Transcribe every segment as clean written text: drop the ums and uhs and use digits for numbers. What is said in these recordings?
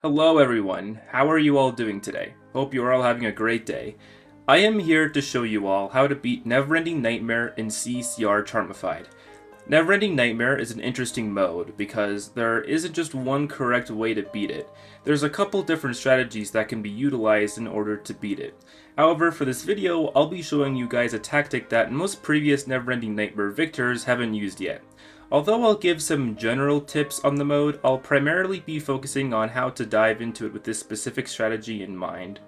Hello everyone, how are you all doing today? Hope you are all having a great day. I am here to show you all how to beat Neverending Nightmare in CECR Charmified. Neverending Nightmare is an interesting mode because there isn't just one correct way to beat it. There's a couple different strategies that can be utilized in order to beat it. However, for this video, I'll be showing you guys a tactic that most previous Neverending Nightmare victors haven't used yet. Although I'll give some general tips on the mode, I'll primarily be focusing on how to dive into it with this specific strategy in mind.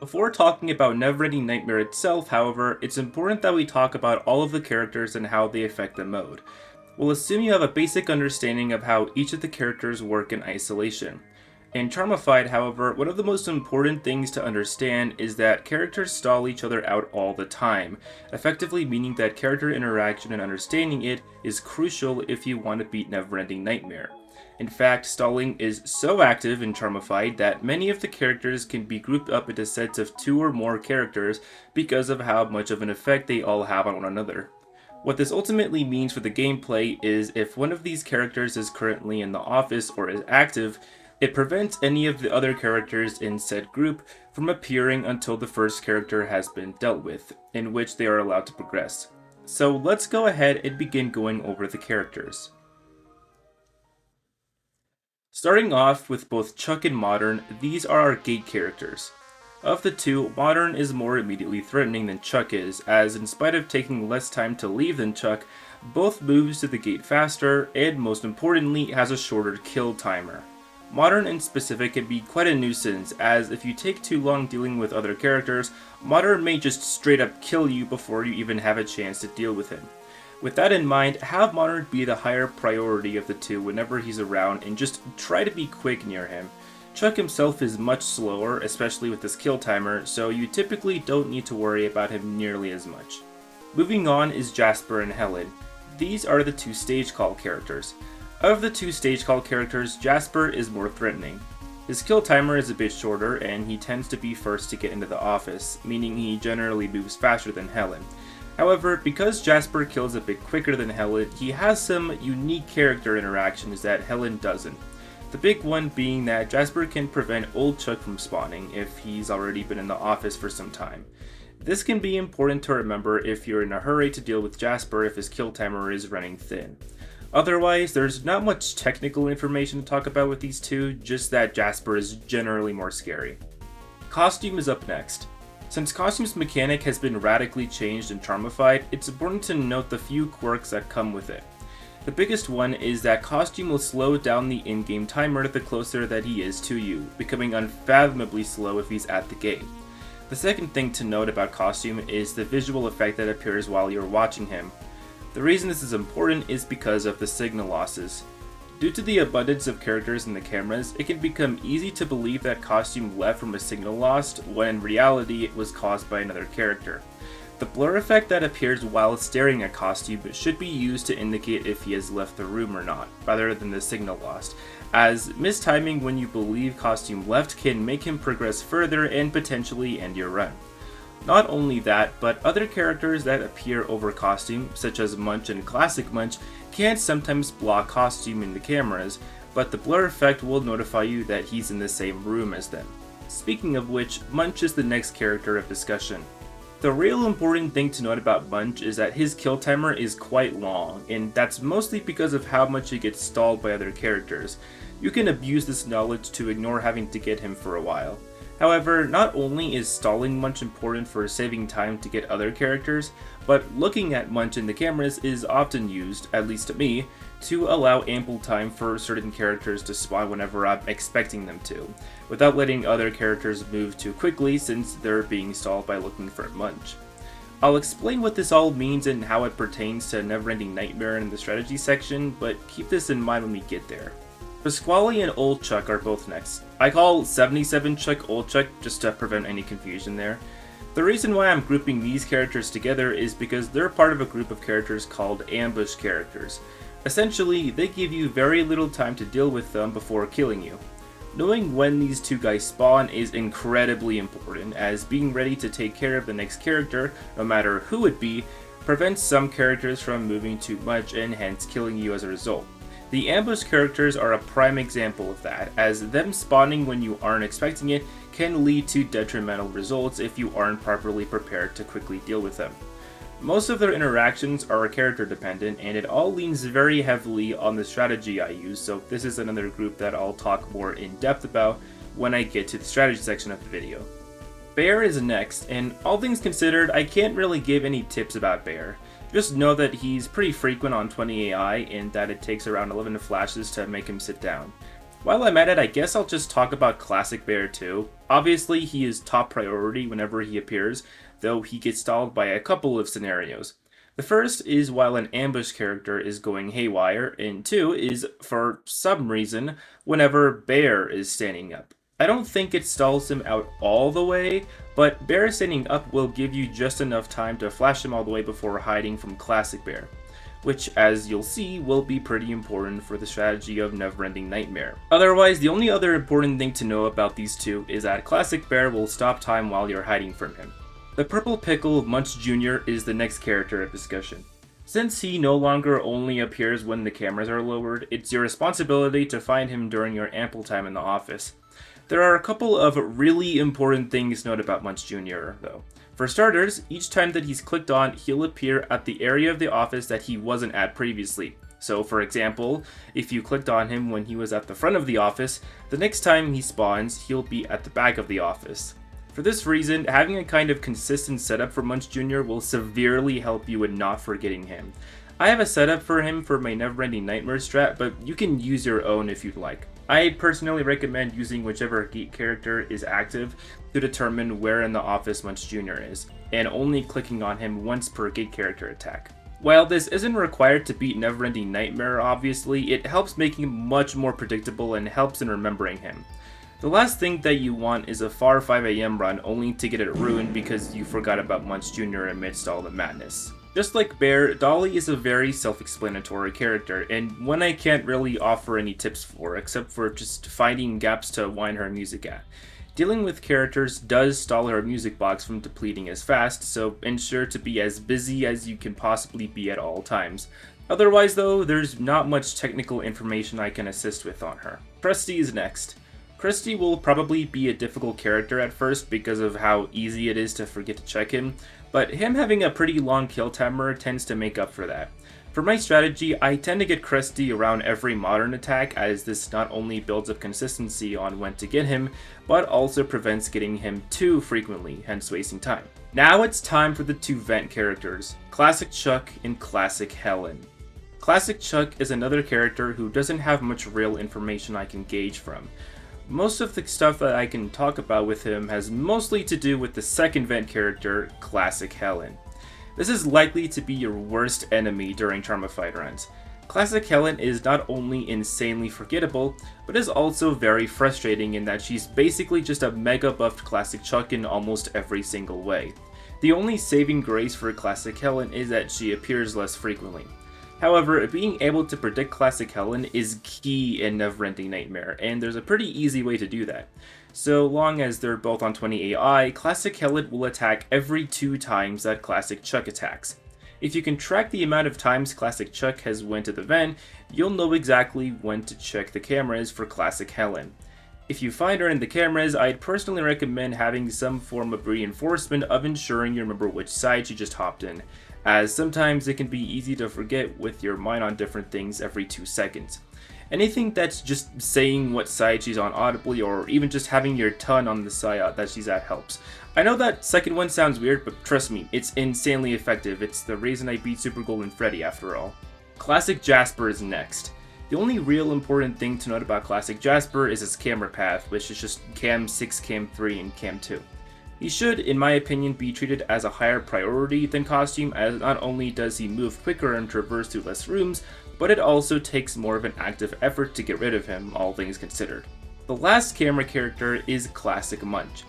Before talking about Neverending Nightmare itself, however, it's important that we talk about all of the characters and how they affect the mode. We'll assume you have a basic understanding of how each of the characters work in isolation. In Charmified, however, one of the most important things to understand is that characters stall each other out all the time, effectively meaning that character interaction and understanding it is crucial if you want to beat Neverending Nightmare. In fact, stalling is so active in Charmified that many of the characters can be grouped up into sets of 2 or more characters because of how much of an effect they all have on one another. What this ultimately means for the gameplay is if one of these characters is currently in the office or is active, it prevents any of the other characters in said group from appearing until the first character has been dealt with, in which they are allowed to progress. So let's go ahead and begin going over the characters. Starting off with both Chuck and Modern, these are our gate characters. Of the two, Modern is more immediately threatening than Chuck is, as in spite of taking less time to leave than Chuck, both moves to the gate faster, and most importantly, has a shorter kill timer. Modern in specific can be quite a nuisance, as if you take too long dealing with other characters, Modern may just straight up kill you before you even have a chance to deal with him. With that in mind, have Modern be the higher priority of the two whenever he's around and just try to be quick near him. Chuck himself is much slower, especially with his kill timer, so you typically don't need to worry about him nearly as much. Moving on is Jasper and Helen. These are the two stage call characters. Of the two stage call characters, Jasper is more threatening. His kill timer is a bit shorter, and he tends to be first to get into the office, meaning he generally moves faster than Helen. However, because Jasper kills a bit quicker than Helen, he has some unique character interactions that Helen doesn't. The big one being that Jasper can prevent old Chuck from spawning if he's already been in the office for some time. This can be important to remember if you're in a hurry to deal with Jasper if his kill timer is running thin. Otherwise, there's not much technical information to talk about with these two, just that Jasper is generally more scary. Costume is up next. Since Costume's mechanic has been radically changed in Charmified, it's important to note the few quirks that come with it. The biggest one is that Costume will slow down the in-game timer the closer that he is to you, becoming unfathomably slow if he's at the gate. The second thing to note about Costume is the visual effect that appears while you're watching him. The reason this is important is because of the signal losses. Due to the abundance of characters in the cameras, it can become easy to believe that Costume left from a signal lost, when in reality it was caused by another character. The blur effect that appears while staring at Costume should be used to indicate if he has left the room or not, rather than the signal lost, as mistiming when you believe Costume left can make him progress further and potentially end your run. Not only that, but other characters that appear over Costume, such as Munch and Classic Munch, can sometimes block Costume in the cameras, but the blur effect will notify you that he's in the same room as them. Speaking of which, Munch is the next character of discussion. The real important thing to note about Munch is that his kill timer is quite long, and that's mostly because of how much he gets stalled by other characters. You can abuse this knowledge to ignore having to get him for a while. However, not only is stalling Munch important for saving time to get other characters, but looking at Munch in the cameras is often used, at least to me, to allow ample time for certain characters to spawn whenever I'm expecting them to, without letting other characters move too quickly since they're being stalled by looking for Munch. I'll explain what this all means and how it pertains to Neverending Nightmare in the strategy section, but keep this in mind when we get there. Pasqually and Old Chuck are both next. I call 77 Chuck Old Chuck just to prevent any confusion there. The reason why I'm grouping these characters together is because they're part of a group of characters called ambush characters. Essentially, they give you very little time to deal with them before killing you. Knowing when these two guys spawn is incredibly important, as being ready to take care of the next character, no matter who it be, prevents some characters from moving too much and hence killing you as a result. The ambush characters are a prime example of that, as them spawning when you aren't expecting it can lead to detrimental results if you aren't properly prepared to quickly deal with them. Most of their interactions are character dependent, and it all leans very heavily on the strategy I use, so this is another group that I'll talk more in depth about when I get to the strategy section of the video. Bear is next, and all things considered, I can't really give any tips about Bear. Just know that he's pretty frequent on 20 AI, and that it takes around 11 flashes to make him sit down. While I'm at it, I guess I'll just talk about Classic Bear too. Obviously, he is top priority whenever he appears, though he gets stalled by a couple of scenarios. The first is while an ambush character is going haywire, and two is, for some reason, whenever Bear is standing up. I don't think it stalls him out all the way, but Bear standing up will give you just enough time to flash him all the way before hiding from Classic Bear, which, as you'll see, will be pretty important for the strategy of Neverending Nightmare. Otherwise, the only other important thing to know about these two is that Classic Bear will stop time while you're hiding from him. The Purple Pickle Munch Jr. is the next character of discussion. Since he no longer only appears when the cameras are lowered, it's your responsibility to find him during your ample time in the office. There are a couple of really important things to note about Munch Jr. though. For starters, each time that he's clicked on, he'll appear at the area of the office that he wasn't at previously. So for example, if you clicked on him when he was at the front of the office, the next time he spawns, he'll be at the back of the office. For this reason, having a kind of consistent setup for Munch Jr. will severely help you in not forgetting him. I have a setup for him for my Neverending Nightmare strat, but you can use your own if you'd like. I personally recommend using whichever gate character is active to determine where in the office Munch Jr. is, and only clicking on him once per gate character attack. While this isn't required to beat Neverending Nightmare, obviously, it helps make him much more predictable and helps in remembering him. The last thing that you want is a far 5 AM run only to get it ruined because you forgot about Munch Jr. amidst all the madness. Just like Bear, Dolli is a very self-explanatory character, and one I can't really offer any tips for, except for just finding gaps to wind her music at. Dealing with characters does stall her music box from depleting as fast, so ensure to be as busy as you can possibly be at all times. Otherwise though, there's not much technical information I can assist with on her. Crusty is next. Crusty will probably be a difficult character at first because of how easy it is to forget to check him, but him having a pretty long kill timer tends to make up for that. For my strategy, I tend to get Crusty around every modern attack, as this not only builds up consistency on when to get him, but also prevents getting him too frequently, hence wasting time. Now it's time for the two vent characters, Classic Chuck and Classic Helen. Classic Chuck is another character who doesn't have much real information I can gauge from. Most of the stuff that I can talk about with him has mostly to do with the second vent character, Classic Helen. This is likely to be your worst enemy during Charmified runs. Classic Helen is not only insanely forgettable, but is also very frustrating in that she's basically just a mega buffed Classic Chuck in almost every single way. The only saving grace for Classic Helen is that she appears less frequently. However, being able to predict Classic Helen is key in Neverending Nightmare, and there's a pretty easy way to do that. So long as they're both on 20 AI, Classic Helen will attack every 2 times that Classic Chuck attacks. If you can track the amount of times Classic Chuck has went to the vent, you'll know exactly when to check the cameras for Classic Helen. If you find her in the cameras, I'd personally recommend having some form of reinforcement of ensuring you remember which side she just hopped in, as sometimes it can be easy to forget with your mind on different things every 2 seconds. Anything that's just saying what side she's on audibly, or even just having your tongue on the side that she's at helps. I know that second one sounds weird, but trust me, it's insanely effective. It's the reason I beat Super Golden Freddy after all. Classic Jasper is next. The only real important thing to note about Classic Jasper is his camera path, which is just Cam 6, Cam 3, and Cam 2. He should, in my opinion, be treated as a higher priority than Costume, as not only does he move quicker and traverse through less rooms, but it also takes more of an active effort to get rid of him, all things considered. The last camera character is Classic Munch.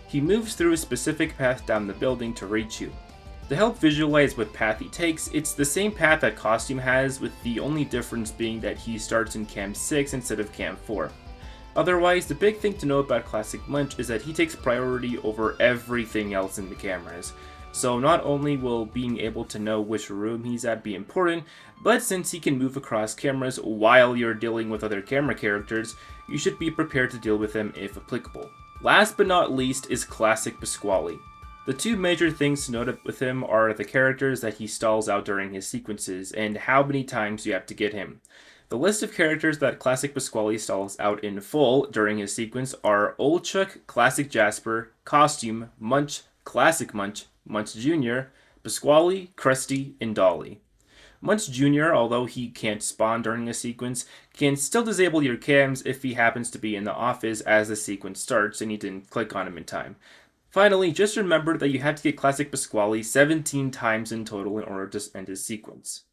He moves through a specific path down the building to reach you. To help visualize what path he takes, it's the same path that Costume has, with the only difference being that he starts in Cam 6 instead of Cam 4. Otherwise, the big thing to know about Classic Munch is that he takes priority over everything else in the cameras. So not only will being able to know which room he's at be important, but since he can move across cameras while you're dealing with other camera characters, you should be prepared to deal with him if applicable. Last but not least is classic Pasqually. The two major things to note with him are the characters that he stalls out during his sequences and how many times you have to get him. The list of characters that Classic Pasqually stalls out in full during his sequence are Old Chuck, Classic Jasper, Costume, Munch, Classic Munch, Munch Jr., Pasqually, Crusty, and Dolli. Munch Jr., although he can't spawn during a sequence, can still disable your cams if he happens to be in the office as the sequence starts and you didn't click on him in time. Finally, just remember that you have to get Classic Pasqually 17 times in total in order to end his sequence.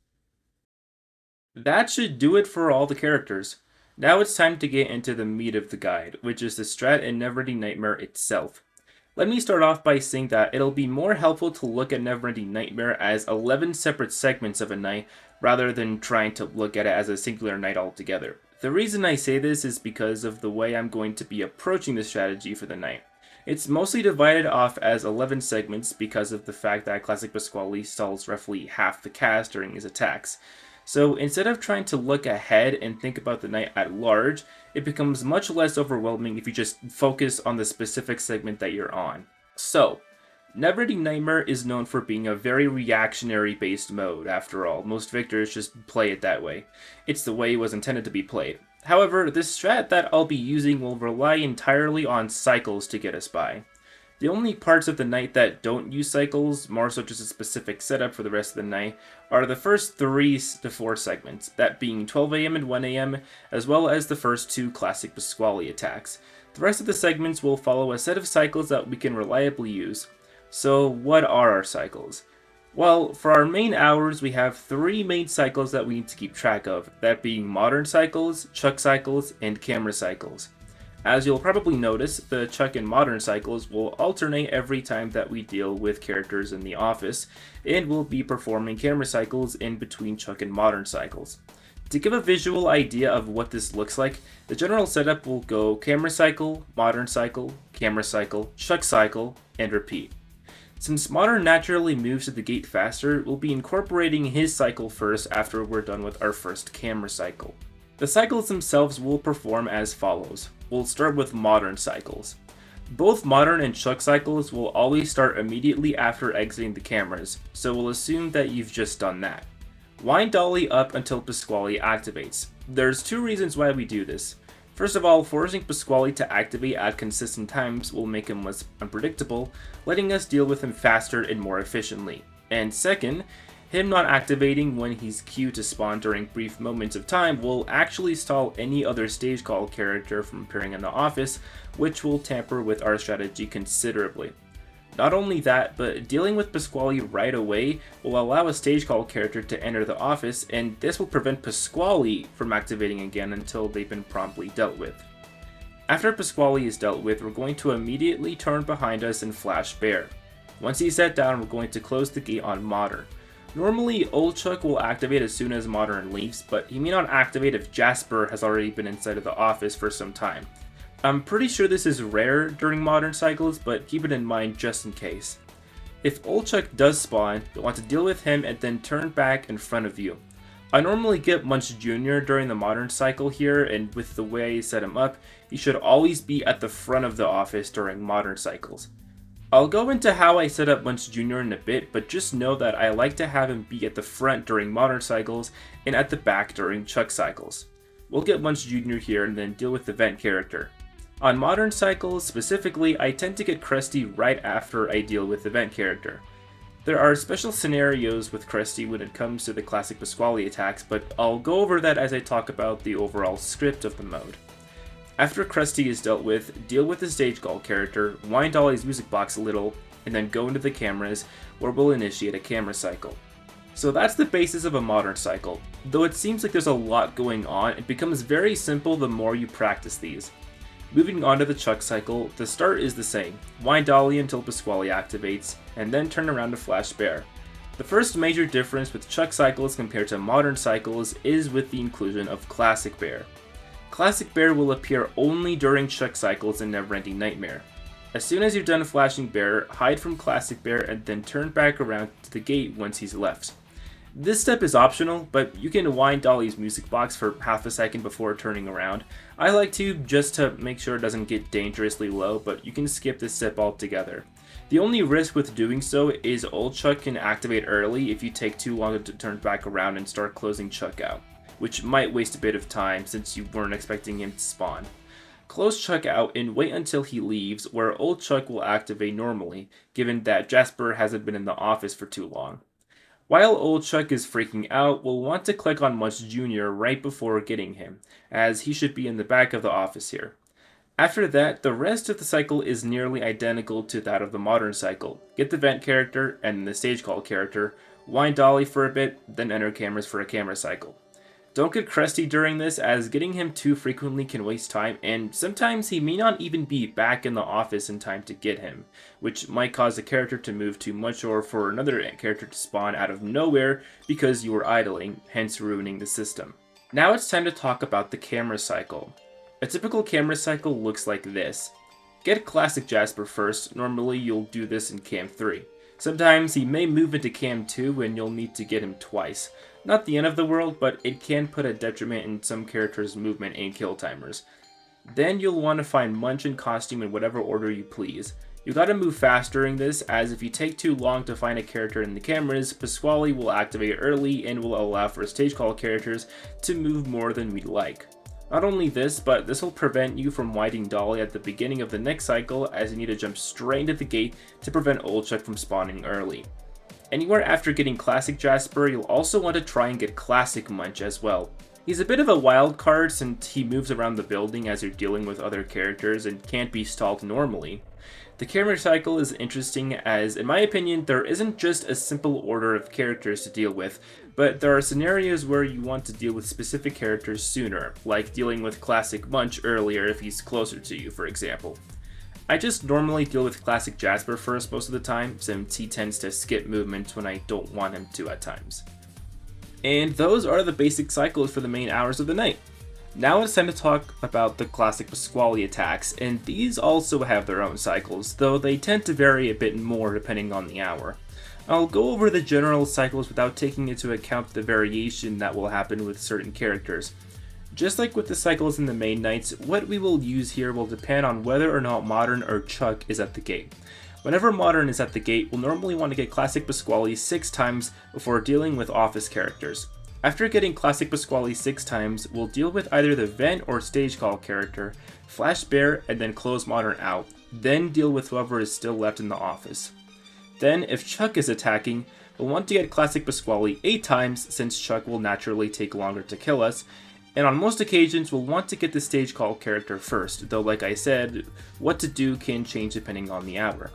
That should do it for all the characters. Now it's time to get into the meat of the guide, which is the strat in Neverending Nightmare itself. Let me start off by saying that it'll be more helpful to look at Neverending Nightmare as 11 separate segments of a night, rather than trying to look at it as a singular night altogether. The reason I say this is because of the way I'm going to be approaching the strategy for the night. It's mostly divided off as 11 segments because of the fact that Classic Pasqually stalls roughly half the cast during his attacks. So instead of trying to look ahead and think about the night at large, it becomes much less overwhelming if you just focus on the specific segment that you're on. So, Neverending Nightmare is known for being a very reactionary based mode, after all. Most victors just play it that way. It's the way it was intended to be played. However, this strat that I'll be using will rely entirely on cycles to get us by. The only parts of the night that don't use cycles, more so just a specific setup for the rest of the night, are the first 3 to 4 segments, that being 12 AM and 1 AM, as well as the first 2 Classic Pasqually attacks. The rest of the segments will follow a set of cycles that we can reliably use. So what are our cycles? Well, for our main hours, we have 3 main cycles that we need to keep track of, that being modern cycles, Chuck cycles, and camera cycles. As you'll probably notice, the Chuck and modern cycles will alternate every time that we deal with characters in the office, and we'll be performing camera cycles in between Chuck and modern cycles. To give a visual idea of what this looks like, the general setup will go camera cycle, camera cycle, Chuck cycle, and repeat. Since modern naturally moves to the gate faster, we'll be incorporating his cycle first after we're done with our first camera cycle. The cycles themselves will perform as follows. We'll start with modern cycles. Both modern and Chuck cycles will always start immediately after exiting the cameras, so we'll assume that you've just done that. Wind Dolli up until Pasqually activates. There's 2 reasons why we do this. First of all, forcing Pasqually to activate at consistent times will make him less unpredictable, letting us deal with him faster and more efficiently. And second, him not activating when he's queued to spawn during brief moments of time will actually stall any other stage call character from appearing in the office, which will tamper with our strategy considerably. Not only that, but dealing with Pasqually right away will allow a stage call character to enter the office, and this will prevent Pasqually from activating again until they've been promptly dealt with. After Pasqually is dealt with, we're going to immediately turn behind us and flash Bear. Once he's set down, we're going to close the gate on modern. Normally, Old Chuck will activate as soon as modern leaves, but he may not activate if Jasper has already been inside of the office for some time. I'm pretty sure this is rare during modern cycles, but keep it in mind just in case. If Old Chuck does spawn, you'll want to deal with him and then turn back in front of you. I normally get Munch Jr. during the modern cycle here, and with the way I set him up, he should always be at the front of the office during modern cycles. I'll go into how I set up Munch Jr. in a bit, but just know that I like to have him be at the front during modern cycles and at the back during Chuck cycles. We'll get Munch Jr. here and then deal with the vent character. On modern cycles specifically, I tend to get Crusty right after I deal with the vent character. There are special scenarios with Crusty when it comes to the classic Pasqually attacks, but I'll go over that as I talk about the overall script of the mode. After Crusty is dealt with, deal with the stage call character, wind Dolli's music box a little, and then go into the cameras, where we'll initiate a camera cycle. So that's the basis of a modern cycle. Though it seems like there's a lot going on, it becomes very simple the more you practice these. Moving on to the Chuck cycle, the start is the same. Wind Dolli until Pasqually activates, and then turn around to flash Bear. The first major difference with Chuck cycles compared to modern cycles is with the inclusion of Classic Bear. Classic Bear will appear only during Chuck cycles in Neverending Nightmare. As soon as you're done flashing Bear, hide from Classic Bear and then turn back around to the gate once he's left. This step is optional, but you can wind Dolli's music box for half a second before turning around. I like to, just to make sure it doesn't get dangerously low, but you can skip this step altogether. The only risk with doing so is old Chuck can activate early if you take too long to turn back around and start closing Chuck out, which might waste a bit of time since you weren't expecting him to spawn. Close Chuck out and wait until he leaves, where old Chuck will activate normally, given that Jasper hasn't been in the office for too long. While old Chuck is freaking out, we'll want to click on Munch Jr. right before getting him, as he should be in the back of the office here. After that, the rest of the cycle is nearly identical to that of the modern cycle. Get the vent character and the stage call character, wind Dolli for a bit, then enter cameras for a camera cycle. Don't get Crusty during this, as getting him too frequently can waste time, and sometimes he may not even be back in the office in time to get him, which might cause the character to move too much or for another character to spawn out of nowhere because you were idling, hence ruining the system. Now it's time to talk about the camera cycle. A typical camera cycle looks like this. Get Classic Jasper first, normally you'll do this in Cam 3. Sometimes he may move into Cam 2 and you'll need to get him twice. Not the end of the world, but it can put a detriment in some characters' movement and kill timers. Then you'll want to find Munch and costume in whatever order you please. You gotta move fast during this, as if you take too long to find a character in the cameras, Pasqually will activate early and will allow for stage call characters to move more than we'd like. Not only this, but this will prevent you from winding Dolli at the beginning of the next cycle, as you need to jump straight into the gate to prevent old Chuck from spawning early. Anywhere after getting Classic Jasper, you'll also want to try and get Classic Munch as well. He's a bit of a wild card since he moves around the building as you're dealing with other characters and can't be stalled normally. The camera cycle is interesting as, in my opinion, there isn't just a simple order of characters to deal with, but there are scenarios where you want to deal with specific characters sooner, like dealing with Classic Munch earlier if he's closer to you, for example. I just normally deal with Classic Jasper first most of the time, since he tends to skip movements when I don't want him to at times. And those are the basic cycles for the main hours of the night. Now it's time to talk about the classic Pasqually attacks, and these also have their own cycles, though they tend to vary a bit more depending on the hour. I'll go over the general cycles without taking into account the variation that will happen with certain characters. Just like with the cycles in the main nights, what we will use here will depend on whether or not Modern or Chuck is at the gate. Whenever Modern is at the gate, we'll normally want to get Classic Pasqually 6 times before dealing with office characters. After getting Classic Pasqually 6 times, we'll deal with either the vent or stage call character, flash Bear, and then close Modern out, then deal with whoever is still left in the office. Then, if Chuck is attacking, we'll want to get Classic Pasqually 8 times since Chuck will naturally take longer to kill us, and on most occasions we'll want to get the stage call character first, though like I said, what to do can change depending on the hour.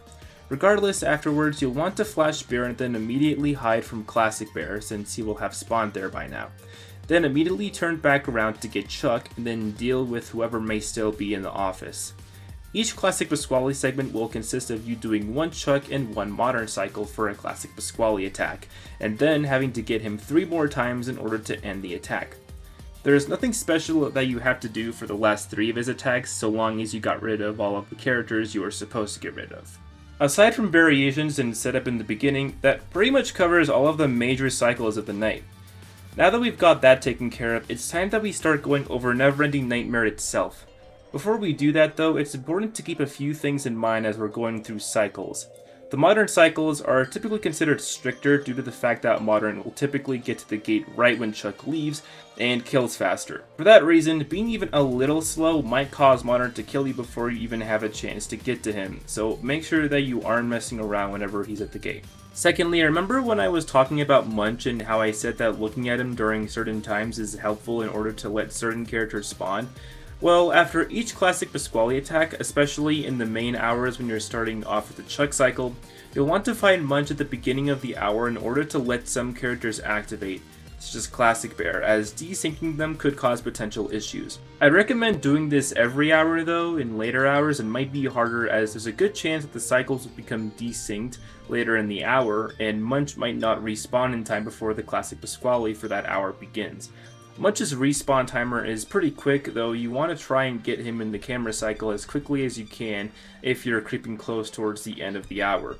Regardless, afterwards you'll want to flash Bear and then immediately hide from Classic Bear since he will have spawned there by now. Then immediately turn back around to get Chuck and then deal with whoever may still be in the office. Each Classic Pasqually segment will consist of you doing one Chuck and one Modern cycle for a Classic Pasqually attack, and then having to get him 3 more times in order to end the attack. There is nothing special that you have to do for the last 3 of his attacks so long as you got rid of all of the characters you are supposed to get rid of. Aside from variations and setup in the beginning, that pretty much covers all of the major cycles of the night. Now that we've got that taken care of, it's time that we start going over Neverending Nightmare itself. Before we do that though, it's important to keep a few things in mind as we're going through cycles. The Modern cycles are typically considered stricter due to the fact that Modern will typically get to the gate right when Chuck leaves and kills faster. For that reason, being even a little slow might cause Modern to kill you before you even have a chance to get to him, so make sure that you aren't messing around whenever he's at the gate. Secondly, remember when I was talking about Munch and how I said that looking at him during certain times is helpful in order to let certain characters spawn? Well, after each Classic Pasqually attack, especially in the main hours when you're starting off with the Chuck cycle, you'll want to find Munch at the beginning of the hour in order to let some characters activate, such as Classic Bear, as desyncing them could cause potential issues. I'd recommend doing this every hour though. In later hours it might be harder as there's a good chance that the cycles will become desynced later in the hour and Munch might not respawn in time before the Classic Pasqually for that hour begins. Munch's respawn timer is pretty quick, though you want to try and get him in the camera cycle as quickly as you can if you're creeping close towards the end of the hour.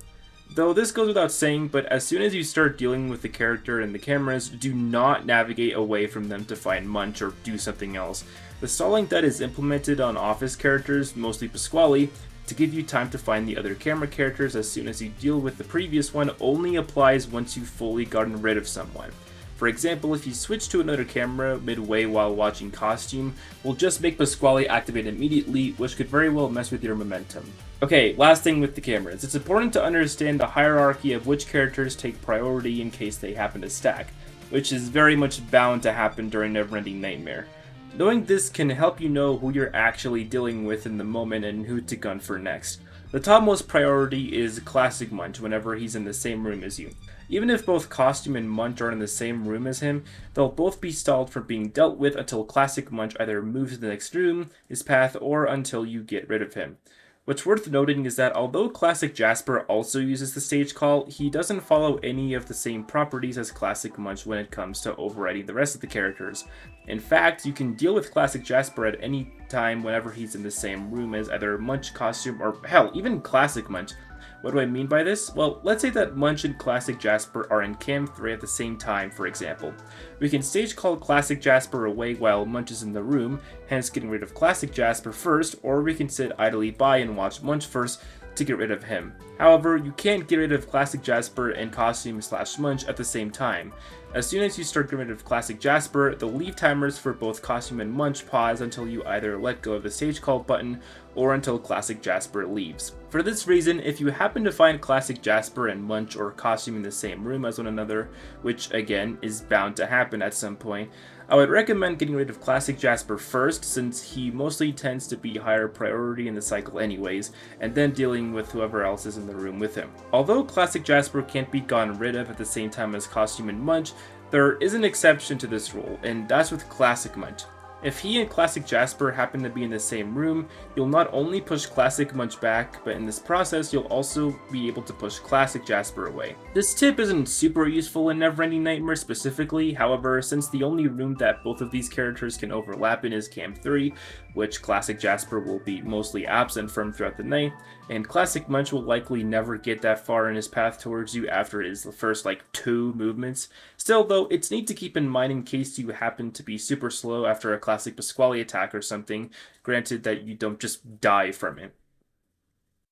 Though this goes without saying, but as soon as you start dealing with the character and the cameras, do not navigate away from them to find Munch or do something else. The stalling that is implemented on office characters, mostly Pasqually, to give you time to find the other camera characters as soon as you deal with the previous one only applies once you've fully gotten rid of someone. For example, if you switch to another camera midway while watching Costume, will just make Pasqually activate immediately, which could very well mess with your momentum. Okay, last thing with the cameras. It's important to understand the hierarchy of which characters take priority in case they happen to stack, which is very much bound to happen during Neverending Nightmare. Knowing this can help you know who you're actually dealing with in the moment and who to gun for next. The topmost priority is Classic Munch whenever he's in the same room as you. Even if both Costume and Munch are in the same room as him, they'll both be stalled from being dealt with until Classic Munch either moves to the next room, his path, or until you get rid of him. What's worth noting is that although Classic Jasper also uses the stage call, he doesn't follow any of the same properties as Classic Munch when it comes to overriding the rest of the characters. In fact, you can deal with Classic Jasper at any time whenever he's in the same room as either Munch, Costume, or hell, even Classic Munch. What do I mean by this? Well, let's say that Munch and Classic Jasper are in Cam 3 at the same time, for example. We can stage call Classic Jasper away while Munch is in the room, hence getting rid of Classic Jasper first, or we can sit idly by and watch Munch first to get rid of him. However, you can't get rid of Classic Jasper and Costume/Munch at the same time. As soon as you start getting rid of Classic Jasper, the leave timers for both Costume and Munch pause until you either let go of the stage call button or until Classic Jasper leaves. For this reason, if you happen to find Classic Jasper and Munch or Costume in the same room as one another, which again is bound to happen at some point, I would recommend getting rid of Classic Jasper first, since he mostly tends to be higher priority in the cycle anyways, and then dealing with whoever else is in the room with him. Although Classic Jasper can't be gotten rid of at the same time as Costume and Munch, there is an exception to this rule, and that's with Classic Munch. If he and Classic Jasper happen to be in the same room, you'll not only push Classic Munch back, but in this process you'll also be able to push Classic Jasper away. This tip isn't super useful in Neverending Nightmare specifically, however, since the only room that both of these characters can overlap in is Cam 3, which Classic Jasper will be mostly absent from throughout the night, and Classic Munch will likely never get that far in his path towards you after his first 2 movements. Still though, it's neat to keep in mind in case you happen to be super slow after a Classic Pasqually attack or something, granted that you don't just die from it.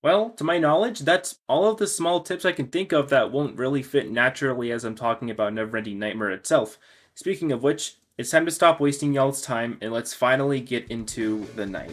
Well, to my knowledge, that's all of the small tips I can think of that won't really fit naturally as I'm talking about Neverending Nightmare itself. Speaking of which, it's time to stop wasting y'all's time and let's finally get into the night.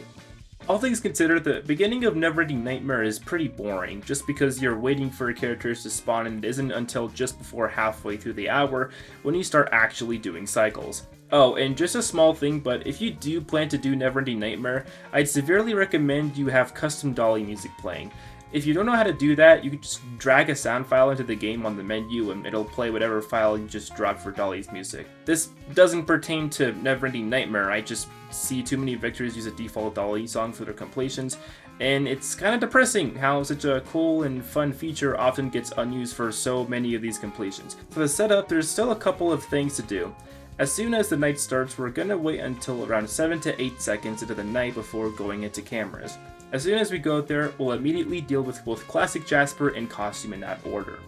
All things considered, the beginning of Neverending Nightmare is pretty boring, just because you're waiting for characters to spawn and it isn't until just before halfway through the hour when you start actually doing cycles. Oh, and just a small thing, but if you do plan to do Neverending Nightmare, I'd severely recommend you have custom Dolli music playing. If you don't know how to do that, you can just drag a sound file into the game on the menu and it'll play whatever file you just dropped for Dolli's music. This doesn't pertain to Neverending Nightmare, I just see too many victors use a default Dolli song for their compilations, and it's kind of depressing how such a cool and fun feature often gets unused for so many of these completions. For the setup, there's still a couple of things to do. As soon as the night starts, we're gonna wait until around 7 to 8 seconds into the night before going into cameras. As soon as we go there, we'll immediately deal with both Classic Jasper and Costume in that order.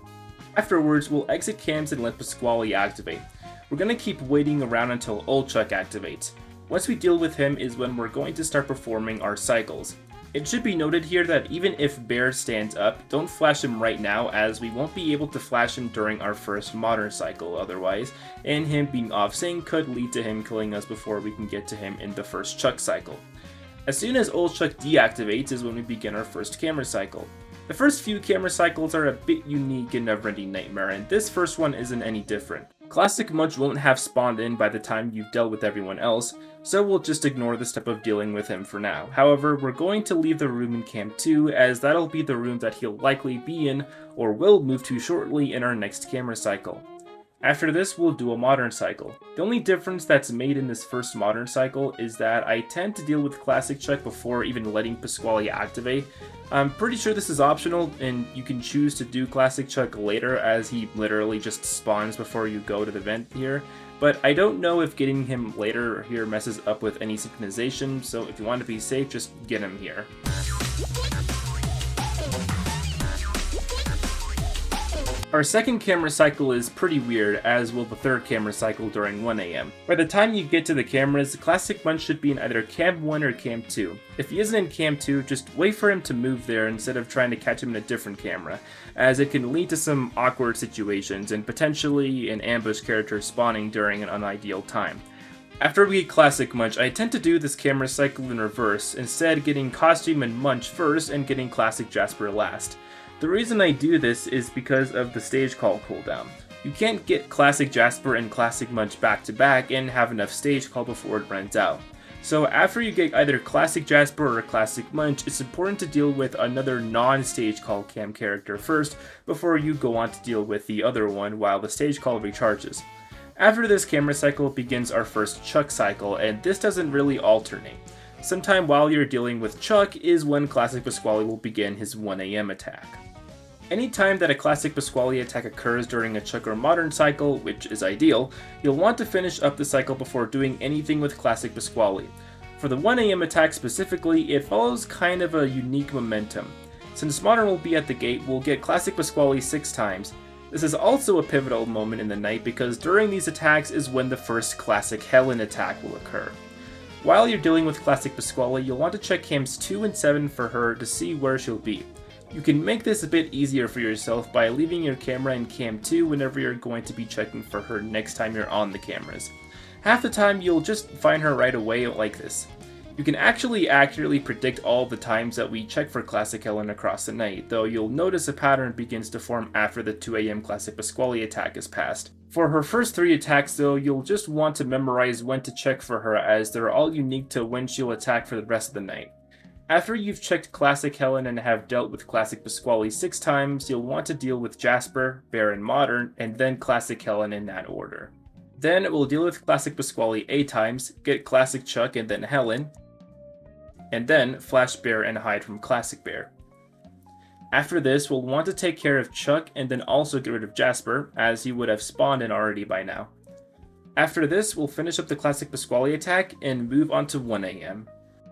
Afterwards, we'll exit cams and let Pasqually activate. We're gonna keep waiting around until Old Chuck activates. Once we deal with him is when we're going to start performing our cycles. It should be noted here that even if Bear stands up, don't flash him right now, as we won't be able to flash him during our first modern cycle otherwise, and him being off sync could lead to him killing us before we can get to him in the first Chuck cycle. As soon as Old Chuck deactivates is when we begin our first camera cycle. The first few camera cycles are a bit unique in Neverending Nightmare, and this first one isn't any different. Classic Munch won't have spawned in by the time you've dealt with everyone else, so we'll just ignore the step of dealing with him for now. However, we're going to leave the room in Cam 2, as that'll be the room that he'll likely be in, or will move to shortly in our next camera cycle. After this, we'll do a modern cycle. The only difference that's made in this first modern cycle is that I tend to deal with classic Chuck before even letting Pasqually activate. I'm pretty sure this is optional, and you can choose to do classic Chuck later, as he literally just spawns before you go to the vent here. But I don't know if getting him later here messes up with any synchronization, so if you want to be safe, just get him here. Our second camera cycle is pretty weird, as will the third camera cycle during 1 AM. By the time you get to the cameras, Classic Munch should be in either Cam 1 or Cam 2. If he isn't in Cam 2, just wait for him to move there instead of trying to catch him in a different camera, as it can lead to some awkward situations and potentially an ambush character spawning during an unideal time. After we get Classic Munch, I tend to do this camera cycle in reverse, instead getting Costume and Munch first and getting Classic Jasper last. The reason I do this is because of the stage call cooldown. You can't get Classic Jasper and Classic Munch back to back and have enough stage call before it runs out. So after you get either Classic Jasper or Classic Munch, it's important to deal with another non-stage call cam character first before you go on to deal with the other one while the stage call recharges. After this camera cycle begins our first Chuck cycle, and this doesn't really alternate. Sometime while you're dealing with Chuck is when Classic Pasqually will begin his 1 AM attack. Anytime that a Classic Pasqually attack occurs during a Chuck or Modern cycle, which is ideal, you'll want to finish up the cycle before doing anything with Classic Pasqually. For the 1 AM attack specifically, it follows kind of a unique momentum. Since Modern will be at the gate, we'll get Classic Pasqually 6 times. This is also a pivotal moment in the night because during these attacks is when the first Classic Helen attack will occur. While you're dealing with Classic Pasqually, you'll want to check cams 2 and 7 for her to see where she'll be. You can make this a bit easier for yourself by leaving your camera in cam 2 whenever you're going to be checking for her next time you're on the cameras. Half the time you'll just find her right away like this. You can actually accurately predict all the times that we check for Classic Helen across the night, though you'll notice a pattern begins to form after the 2 AM Classic Pasqually attack is passed. For her first 3 attacks though, you'll just want to memorize when to check for her, as they're all unique to when she'll attack for the rest of the night. After you've checked Classic Helen and have dealt with Classic Pasqually 6 times, you'll want to deal with Jasper, Bear, and Modern, and then Classic Helen in that order. Then we'll deal with Classic Pasqually 8 times, get Classic Chuck and then Helen, and then Flash Bear and hide from Classic Bear. After this, we'll want to take care of Chuck and then also get rid of Jasper, as he would have spawned in already by now. After this, we'll finish up the Classic Pasqually attack and move on to 1 AM.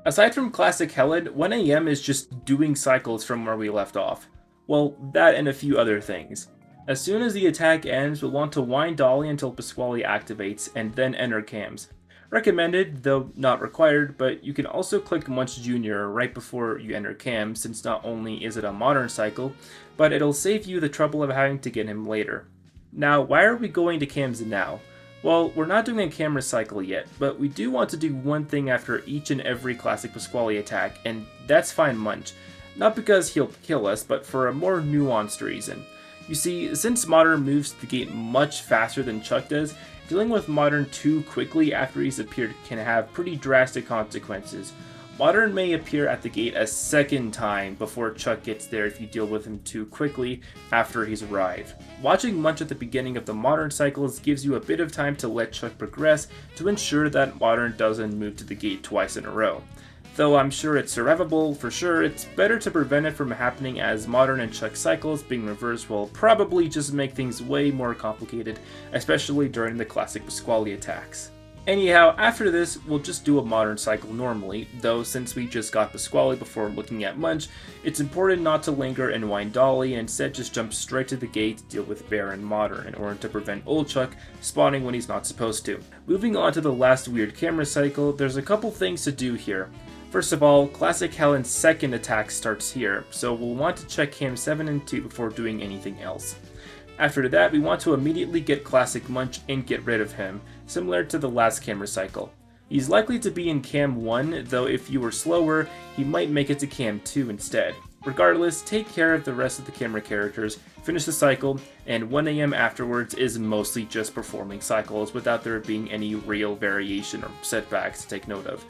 Aside from Classic Helen, 1 AM is just doing cycles from where we left off. Well, that and a few other things. As soon as the attack ends, we'll want to wind Dolli until Pasqually activates, and then enter cams. Recommended, though not required, but you can also click Munch Jr. right before you enter cams, since not only is it a modern cycle, but it'll save you the trouble of having to get him later. Now, why are we going to cams now? Well, we're not doing a camera cycle yet, but we do want to do one thing after each and every Classic Pasqually attack, and that's find Munch. Not because he'll kill us, but for a more nuanced reason. You see, since Modern moves to the gate much faster than Chuck does, dealing with Modern too quickly after he's appeared can have pretty drastic consequences. Modern may appear at the gate a second time before Chuck gets there if you deal with him too quickly after he's arrived. Watching Munch at the beginning of the Modern cycles gives you a bit of time to let Chuck progress to ensure that Modern doesn't move to the gate twice in a row. Though I'm sure it's survivable for sure, it's better to prevent it from happening, as Modern and Chuck cycles being reversed will probably just make things way more complicated, especially during the Classic Pasqually attacks. Anyhow, after this, we'll just do a Modern cycle normally, though since we just got Pasqually before looking at Munch, it's important not to linger and wind Dolli and instead just jump straight to the gate to deal with Bear and Modern in order to prevent old Chuck spawning when he's not supposed to. Moving on to the last weird camera cycle, there's a couple things to do here. First of all, Classic Helen's second attack starts here, so we'll want to check cam 7 and 2 before doing anything else. After that, we want to immediately get Classic Munch and get rid of him, similar to the last camera cycle. He's likely to be in cam 1, though if you were slower, he might make it to cam 2 instead. Regardless, take care of the rest of the camera characters, finish the cycle, and 1 AM afterwards is mostly just performing cycles without there being any real variation or setbacks to take note of.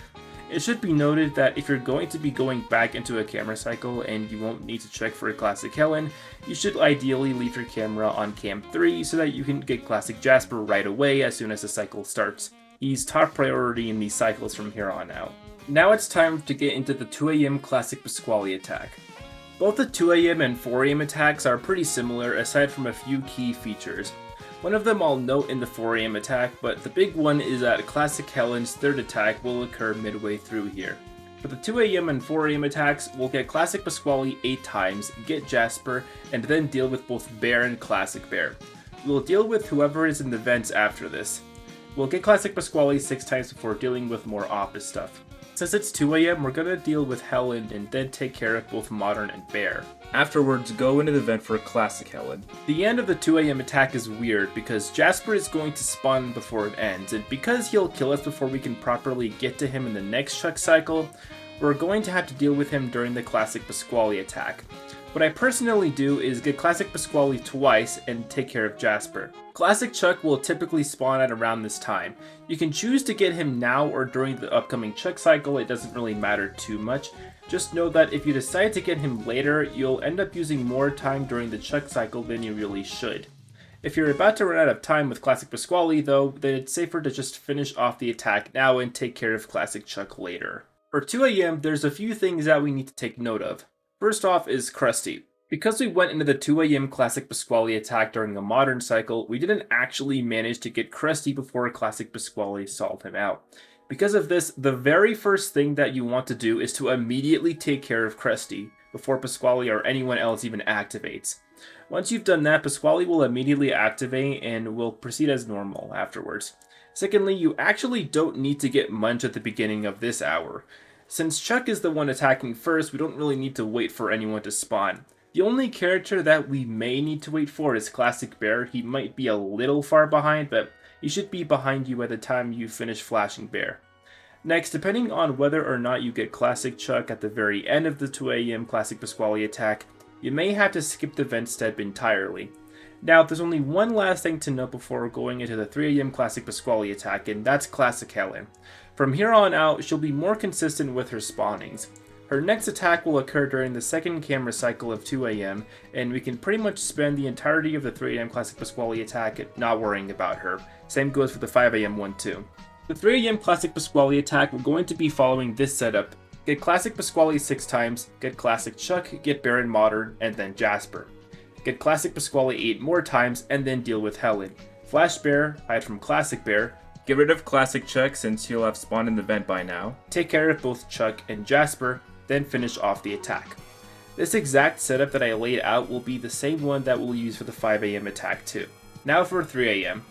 It should be noted that if you're going to be going back into a camera cycle and you won't need to check for a classic Helen, you should ideally leave your camera on cam 3 so that you can get classic Jasper right away as soon as the cycle starts. He's top priority in these cycles from here on out. Now it's time to get into the 2 AM classic Pasqually attack. Both the 2 AM and 4 AM attacks are pretty similar aside from a few key features. One of them I'll note in the 4 AM attack, but the big one is that classic Helen's third attack will occur midway through here. For the 2 AM and 4 AM attacks, we'll get classic Pasqually 8 times, get Jasper, and then deal with both Bear and classic Bear. We'll deal with whoever is in the vents after this. We'll get classic Pasqually 6 times before dealing with more office stuff. Since it's 2 AM, we're gonna deal with Helen and then take care of both Modern and Bear. Afterwards, go into the vent for classic Helen. The end of the 2 AM attack is weird because Jasper is going to spawn before it ends, and because he'll kill us before we can properly get to him in the next Chuck cycle, we're going to have to deal with him during the classic Pasqually attack. What I personally do is get classic Pasqually twice and take care of Jasper. Classic Chuck will typically spawn at around this time. You can choose to get him now or during the upcoming Chuck cycle, it doesn't really matter too much. Just know that if you decide to get him later, you'll end up using more time during the Chuck cycle than you really should. If you're about to run out of time with classic Pasqually though, then it's safer to just finish off the attack now and take care of classic Chuck later. For 2 AM, there's a few things that we need to take note of. First off is Crusty. Because we went into the 2 AM classic Pasqually attack during the modern cycle, we didn't actually manage to get Crusty before classic Pasqually solved him out. Because of this, the very first thing that you want to do is to immediately take care of Crusty before Pasqually or anyone else even activates. Once you've done that, Pasqually will immediately activate and will proceed as normal afterwards. Secondly, you actually don't need to get Munch at the beginning of this hour. Since Chuck is the one attacking first, we don't really need to wait for anyone to spawn. The only character that we may need to wait for is Classic Bear. He might be a little far behind, but he should be behind you by the time you finish flashing Bear. Next, depending on whether or not you get Classic Chuck at the very end of the 2 AM Classic Pasqually attack, you may have to skip the vent step entirely. Now, there's only one last thing to note before going into the 3 AM Classic Pasqually attack, and that's Classic Helen. From here on out, she'll be more consistent with her spawnings. Her next attack will occur during the second camera cycle of 2 AM, and we can pretty much spend the entirety of the 3 AM Classic Pasqually attack not worrying about her. Same goes for the 5 AM one too. The 3 AM Classic Pasqually attack, we're going to be following this setup. Get Classic Pasqually 6 times, get Classic Chuck, get Baron Modern, and then Jasper. Get Classic Pasqually 8 more times, and then deal with Helen. Flash Bear, hide from Classic Bear, get rid of Classic Chuck since he'll have spawned in the vent by now, take care of both Chuck and Jasper, then finish off the attack. This exact setup that I laid out will be the same one that we'll use for the 5 AM attack too. Now for 3 AM.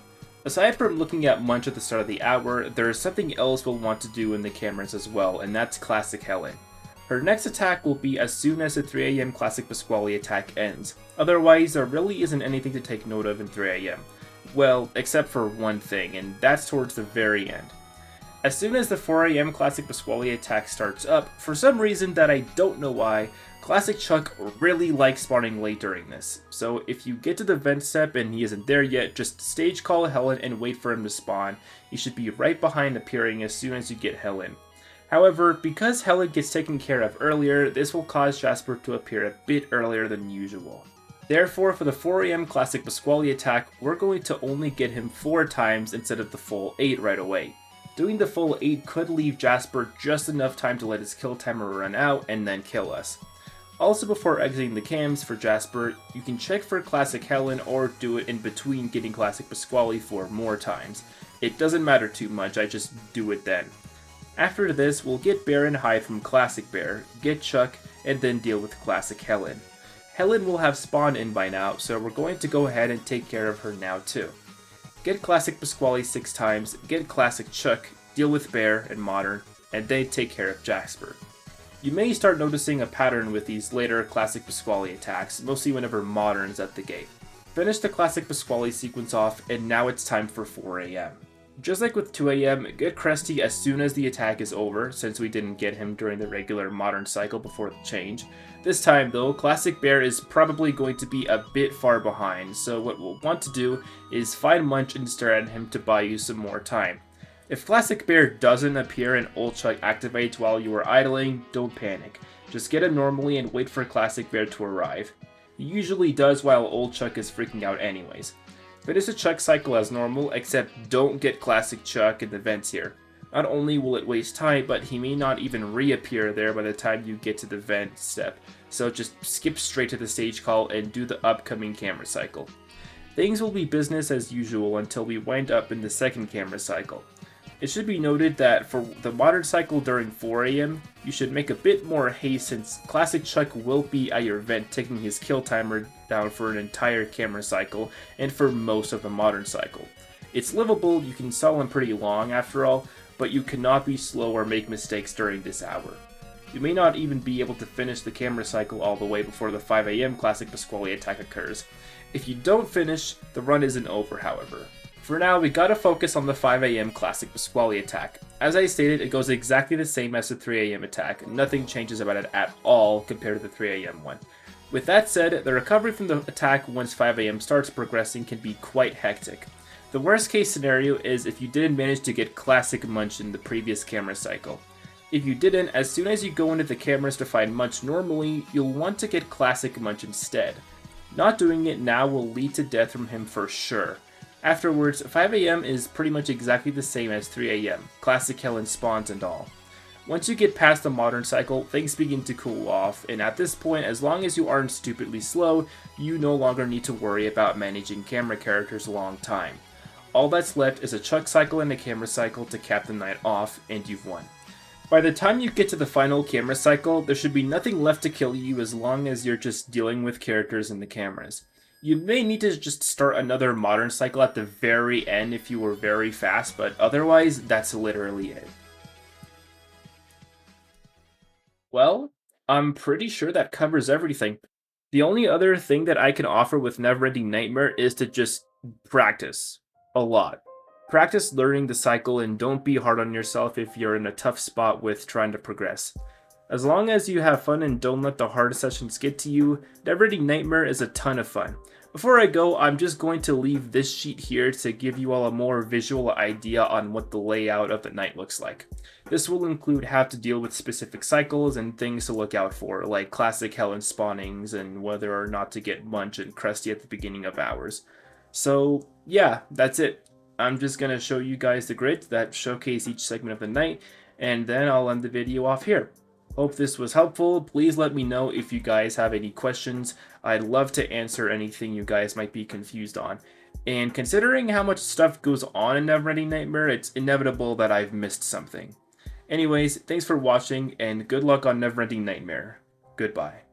Aside from looking at Munch at the start of the hour, there is something else we'll want to do in the cameras as well, and that's Classic Helen. Her next attack will be as soon as the 3 AM Classic Pasqually attack ends. Otherwise, there really isn't anything to take note of in 3 AM. Well, except for one thing, and that's towards the very end. As soon as the 4 AM Classic Pasqually attack starts up, for some reason that I don't know why, Classic Chuck really likes spawning late during this. So if you get to the vent step and he isn't there yet, just stage call Helen and wait for him to spawn. He should be right behind appearing as soon as you get Helen. However, because Helen gets taken care of earlier, this will cause Jasper to appear a bit earlier than usual. Therefore, for the 4 AM Classic Pasqually attack, we're going to only get him 4 times instead of the full 8 right away. Doing the full 8 could leave Jasper just enough time to let his kill timer run out and then kill us. Also, before exiting the cams for Jasper, you can check for Classic Helen or do it in between getting Classic Pasqually 4 more times. It doesn't matter too much, I just do it then. After this, we'll get Bear and hide from Classic Bear, get Chuck, and then deal with Classic Helen. Helen will have spawned in by now, so we're going to go ahead and take care of her now too. Get Classic Pasqually 6 times, get Classic Chuck, deal with Bear and Modern, and then take care of Jasper. You may start noticing a pattern with these later Classic Pasqually attacks, mostly whenever Modern's at the gate. Finish the Classic Pasqually sequence off, and now it's time for 4 AM. Just like with 2 AM, get Crusty as soon as the attack is over, since we didn't get him during the regular Modern cycle before the change. This time though, Classic Bear is probably going to be a bit far behind, so what we'll want to do is find Munch and stare at him to buy you some more time. If Classic Bear doesn't appear and Old Chuck activates while you are idling, don't panic. Just get him normally and wait for Classic Bear to arrive. He usually does while Old Chuck is freaking out anyways. Finish the Chuck cycle as normal, except don't get Classic Chuck in the vents here. Not only will it waste time, but he may not even reappear there by the time you get to the vent step, so just skip straight to the stage call and do the upcoming camera cycle. Things will be business as usual until we wind up in the second camera cycle. It should be noted that for the modern cycle during 4 AM, you should make a bit more haste since Classic Chuck will be at your vent taking his kill timer down for an entire camera cycle and for most of the modern cycle. It's livable, you can stall him pretty long after all, but you cannot be slow or make mistakes during this hour. You may not even be able to finish the camera cycle all the way before the 5 AM Classic Pasqually attack occurs. If you don't finish, the run isn't over, however. For now, we gotta focus on the 5 AM Classic Pasqually attack. As I stated, it goes exactly the same as the 3 AM attack, nothing changes about it at all compared to the 3 AM one. With that said, the recovery from the attack once 5 AM starts progressing can be quite hectic. The worst case scenario is if you didn't manage to get Classic Munch in the previous camera cycle. If you didn't, as soon as you go into the cameras to find Munch normally, you'll want to get Classic Munch instead. Not doing it now will lead to death from him for sure. Afterwards, 5 AM is pretty much exactly the same as 3 AM, Classic Helen spawns and all. Once you get past the modern cycle, things begin to cool off, and at this point, as long as you aren't stupidly slow, you no longer need to worry about managing camera characters a long time. All that's left is a Chuck cycle and a camera cycle to cap the night off, and you've won. By the time you get to the final camera cycle, there should be nothing left to kill you as long as you're just dealing with characters in the cameras. You may need to just start another modern cycle at the very end if you were very fast, but otherwise, that's literally it. Well, I'm pretty sure that covers everything. The only other thing that I can offer with Neverending Nightmare is to just practice. A lot. Practice learning the cycle and don't be hard on yourself if you're in a tough spot with trying to progress. As long as you have fun and don't let the hard sessions get to you, Neverending Nightmare is a ton of fun. Before I go, I'm just going to leave this sheet here to give you all a more visual idea on what the layout of the night looks like. This will include how to deal with specific cycles and things to look out for, like classic Helen spawnings and whether or not to get Munch and Crusty at the beginning of hours. So yeah, that's it. I'm just going to show you guys the grids that showcase each segment of the night, and then I'll end the video off here. Hope this was helpful. Please let me know if you guys have any questions. I'd love to answer anything you guys might be confused on. And considering how much stuff goes on in Neverending Nightmare, it's inevitable that I've missed something. Anyways, thanks for watching, and good luck on Neverending Nightmare. Goodbye.